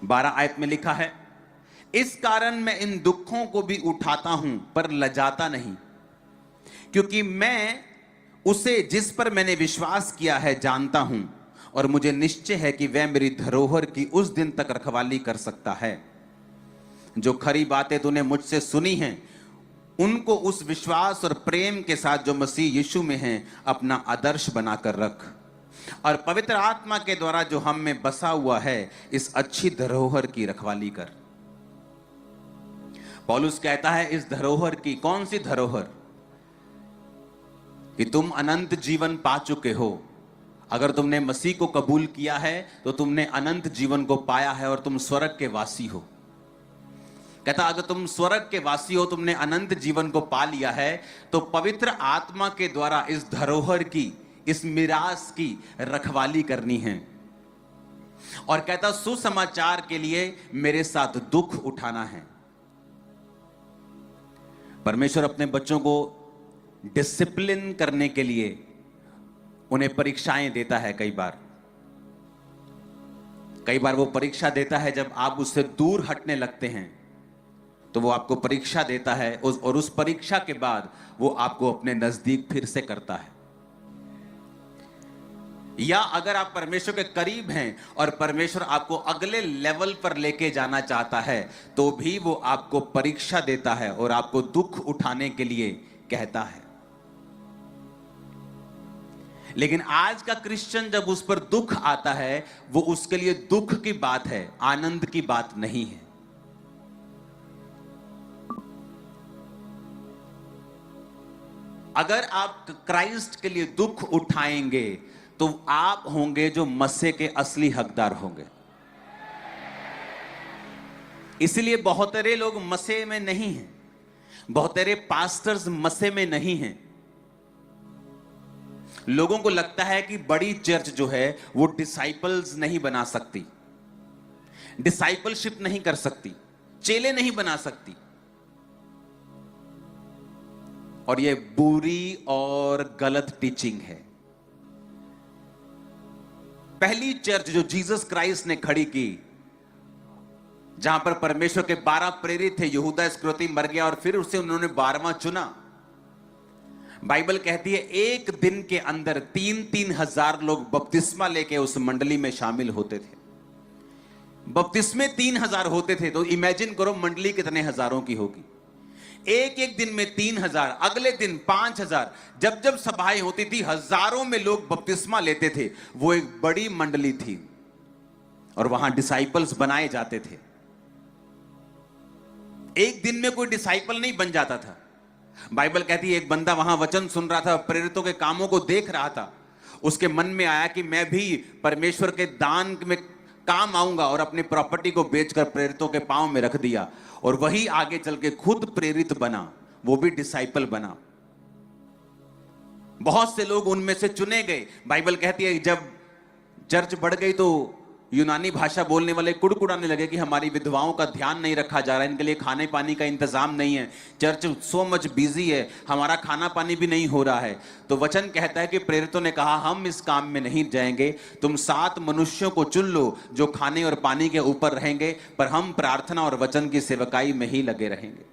12 आयत में लिखा है, इस कारण मैं इन दुखों को भी उठाता हूं पर लजाता नहीं, क्योंकि मैं उसे जिस पर मैंने विश्वास किया है जानता हूं, और मुझे निश्चय है कि वह मेरी धरोहर की उस दिन तक रखवाली कर सकता है। जो खरी बातें तूने मुझसे सुनी हैं उनको उस विश्वास और प्रेम के साथ जो मसीह यीशु में हैं अपना आदर्श बनाकर रख, और पवित्र आत्मा के द्वारा जो हम में बसा हुआ है इस अच्छी धरोहर की रखवाली कर। पौलुस कहता है इस धरोहर की, कौन सी धरोहर? कि तुम अनंत जीवन पा चुके हो। अगर तुमने मसीह को कबूल किया है तो तुमने अनंत जीवन को पाया है और तुम स्वर्ग के वासी हो। कहता अगर तुम स्वर्ग के वासी हो, तुमने अनंत जीवन को पा लिया है, तो पवित्र आत्मा के द्वारा इस धरोहर की, इस मिरास की रखवाली करनी है। और कहता सुसमाचार के लिए मेरे साथ दुख उठाना है। परमेश्वर अपने बच्चों को डिसिप्लिन करने के लिए उन्हें परीक्षाएं देता है। कई बार वो परीक्षा देता है जब आप उससे दूर हटने लगते हैं, तो वो आपको परीक्षा देता है और उस परीक्षा के बाद वो आपको अपने नजदीक फिर से करता है। या अगर आप परमेश्वर के करीब हैं और परमेश्वर आपको अगले लेवल पर लेके जाना चाहता है, तो भी वो आपको परीक्षा देता है और आपको दुख उठाने के लिए कहता है। लेकिन आज का क्रिश्चियन जब उस पर दुख आता है, वो उसके लिए दुख की बात है, आनंद की बात नहीं है। अगर आप क्राइस्ट के लिए दुख उठाएंगे तो आप होंगे जो मसीह के असली हकदार होंगे। इसलिए बहुतेरे लोग मसीह में नहीं हैं, बहुतेरे पास्टर्स मसीह में नहीं हैं। लोगों को लगता है कि बड़ी चर्च जो है वो डिसाइपल्स नहीं बना सकती, डिसाइपलशिप नहीं कर सकती, चेले नहीं बना सकती। और ये बुरी और गलत टीचिंग है। पहली चर्च जो जीसस क्राइस्ट ने खड़ी की, जहां पर परमेश्वर के 12 प्रेरित थे, यहूदा इस्करियोती मर गया और फिर उसे उन्होंने 12वां चुना। बाइबल कहती है एक दिन के अंदर 3-3 हजार लोग बपतिस्मा लेके उस मंडली में शामिल होते थे। बपतिस्मे 3,000 होते थे, तो इमेजिन करो मंडली कितने हजारों की होगी। एक एक दिन में 3,000, अगले दिन 5,000, जब जब सभाएं होती थी हजारों में लोग बपतिस्मा लेते थे। वो एक बड़ी मंडली थी और वहां डिसाइपल्स बनाए जाते थे। एक दिन में कोई डिसाइपल नहीं बन जाता था। बाइबल कहती है एक बंदा वहां वचन सुन रहा था, प्रेरितों के कामों को देख रहा था। उसके मन में आया कि मैं भी परमेश्वर के दान में काम आऊंगा, और अपनी प्रॉपर्टी को बेचकर प्रेरितों के पांव में रख दिया। और वही आगे चल के खुद प्रेरित बना, वो भी डिसाइपल बना। बहुत से लोग उनमें से चुने गए। बाइबल कहती है जब चर्च बढ़ गई तो यूनानी भाषा बोलने वाले कुड़कुड़ाने लगे कि हमारी विधवाओं का ध्यान नहीं रखा जा रहा है, इनके लिए खाने पानी का इंतजाम नहीं है, चर्च सो मच बिजी है, हमारा खाना पानी भी नहीं हो रहा है। तो वचन कहता है कि प्रेरितों ने कहा हम इस काम में नहीं जाएंगे, तुम 7 मनुष्यों को चुन लो जो खाने और पानी के ऊपर रहेंगे, पर हम प्रार्थना और वचन की सेवकाई में ही लगे रहेंगे।